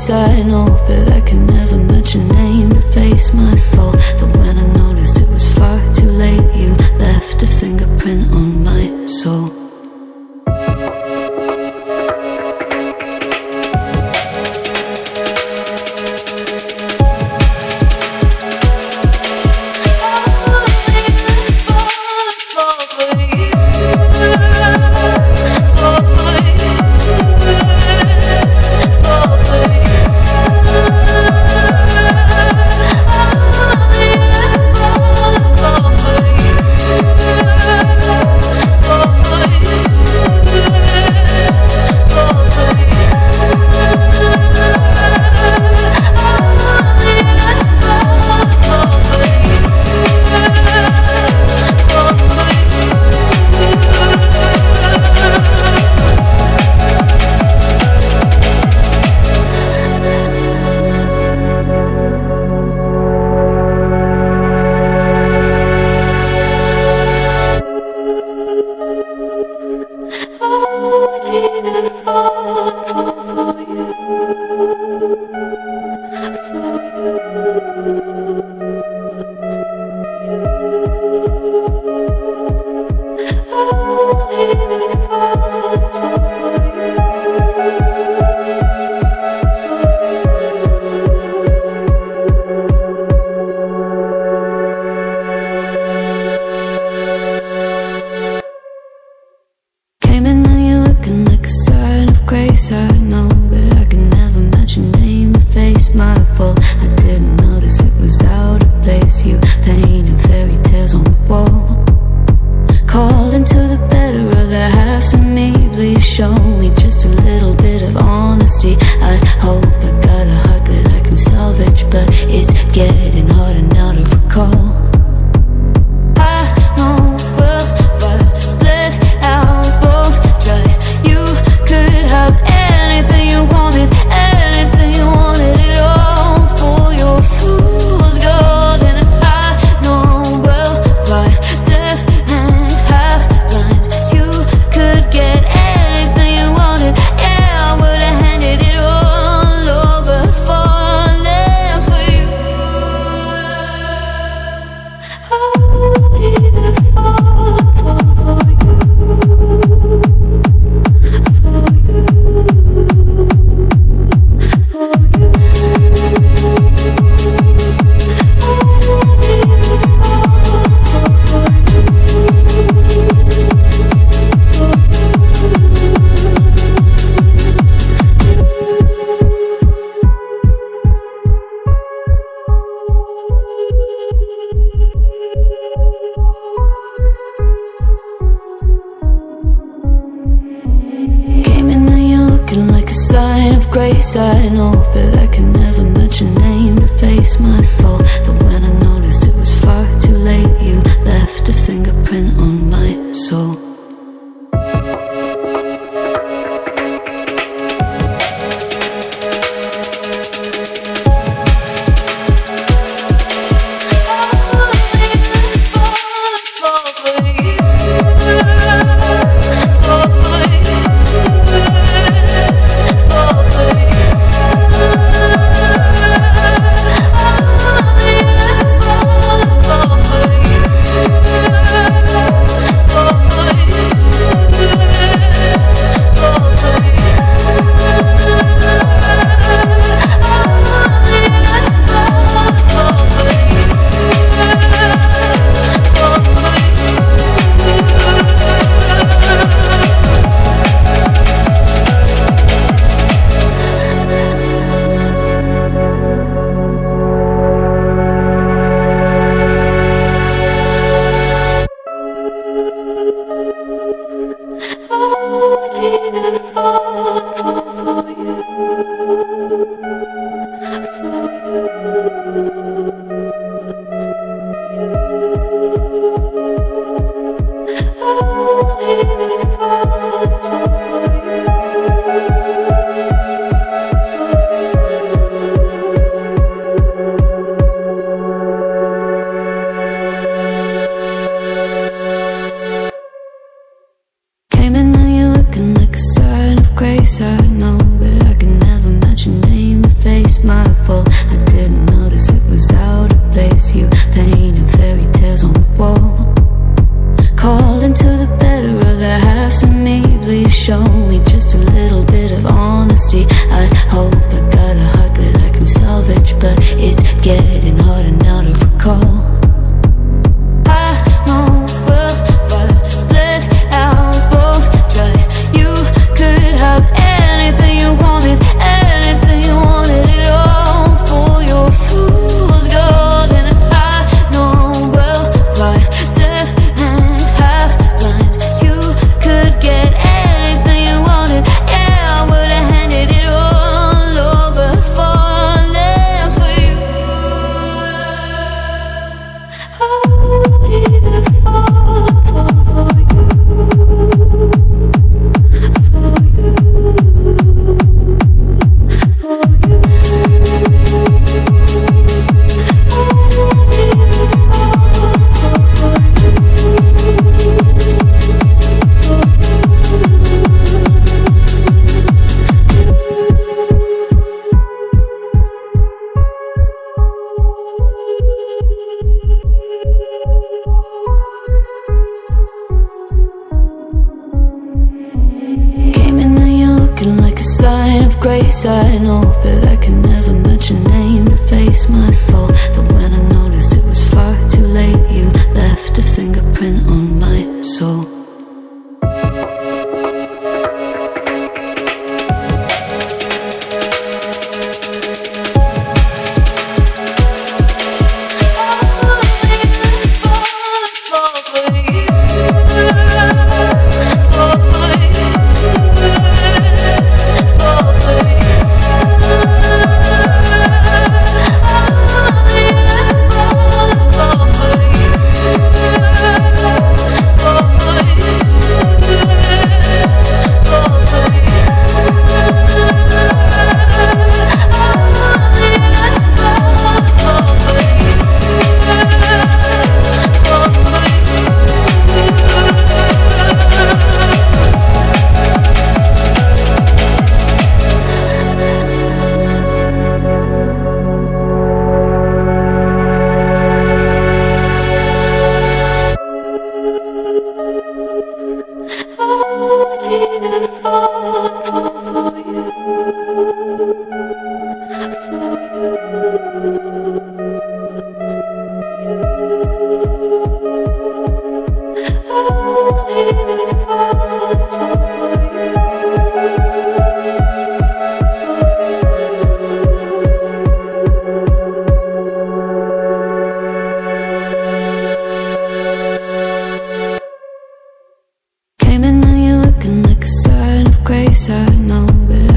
I know, but I can never match your name to face my fault. But when I noticed it was far too late, you left a fingerprint on my soul. looking like a sign of grace, I know, but I can never match your name to face my fault. But when I noticed it was far too late, you left a fingerprint on my soul. I know, but I can never match your name to face my fault. I didn't notice it was out of place. You painted fairy tales on the wall, calling to the better of the halves of me. Please show me just a little bit of honesty. I hope I got a heart that I can salvage, but it's getting harder now to recall. Grace, I know, but I can never match your name to face my fault. But when I noticed it was far too late, you left a fingerprint on my soul. Came in and you're looking like a sign of grace, I know, but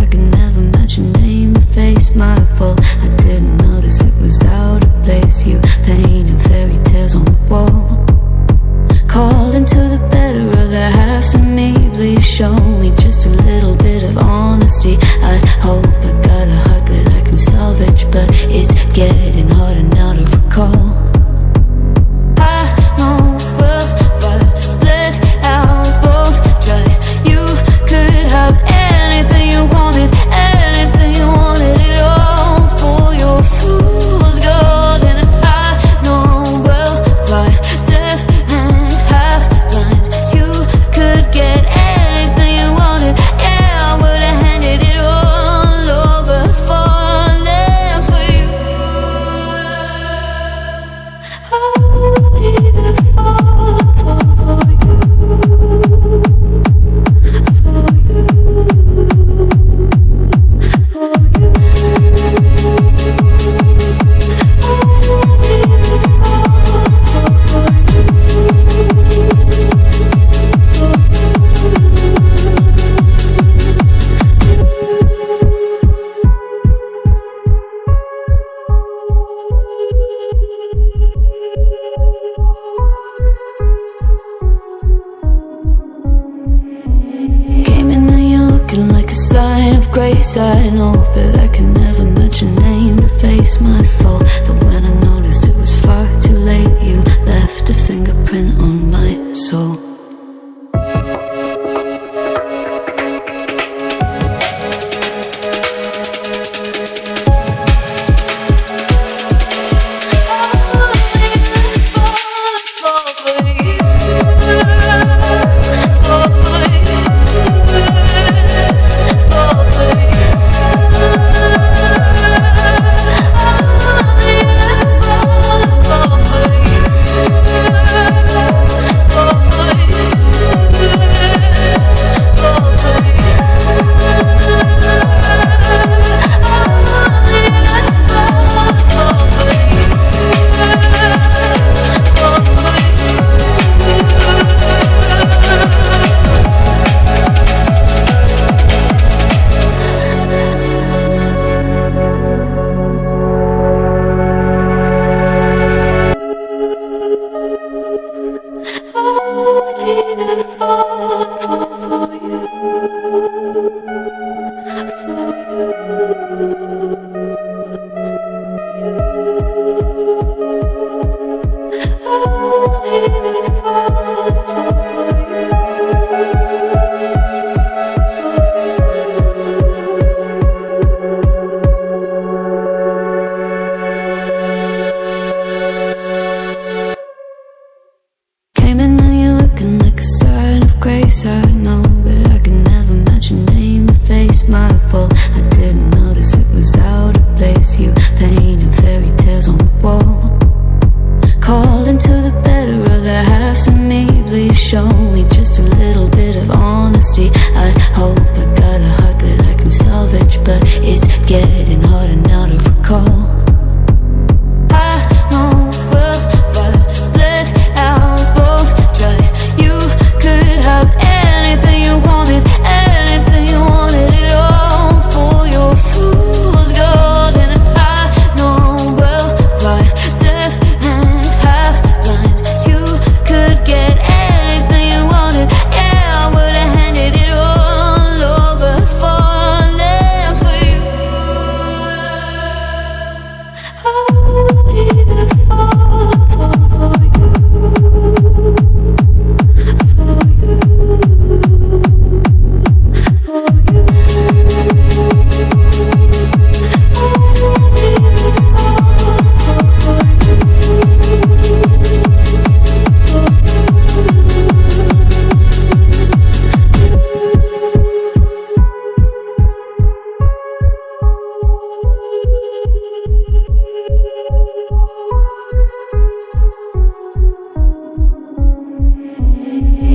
face, my fault. I didn't notice it was out of place. You painted fairy tales on the wall, calling to the better of the halves of me. Please show me just a little bit of honesty. I hope I got a heart that I can salvage, but it's getting harder now to recall. I know well, but let out both try. You could have anything you wanted, anything you wanted, it all for your fool's gold. And I know well why deaf and half blind. You could get anything you wanted, yeah, I would've handed it all over, falling for you. Only the fall for you, for you, for you. Only the fall Came in and you're looking like a sign of grace. I know, but I can never match your name to face my fault. But when I noticed it was far too late, you left a fingerprint on my soul. Came in and you're looking like a sign of grace. I know, but I can never match your name to face my fault. I didn't notice it was out of place. You painted fairy tales on the wall, calling to the better of the halves of me. Please show me just a little bit of honesty. I hope I got a heart that I can salvage, but it's getting harder now to recall. I know well, but let out both try. You could have anything you wanted, anything you wanted, it all for your fool's gold. And I know well why deaf and half blind. You could get anything you wanted, yeah, I would've handed it all over, falling for you. Only the fall for you, for you, for you. Only the fall for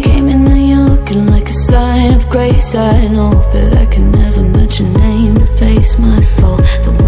Came in and you're looking like a sign of grace. I know, but I can never match your name to face my fault. But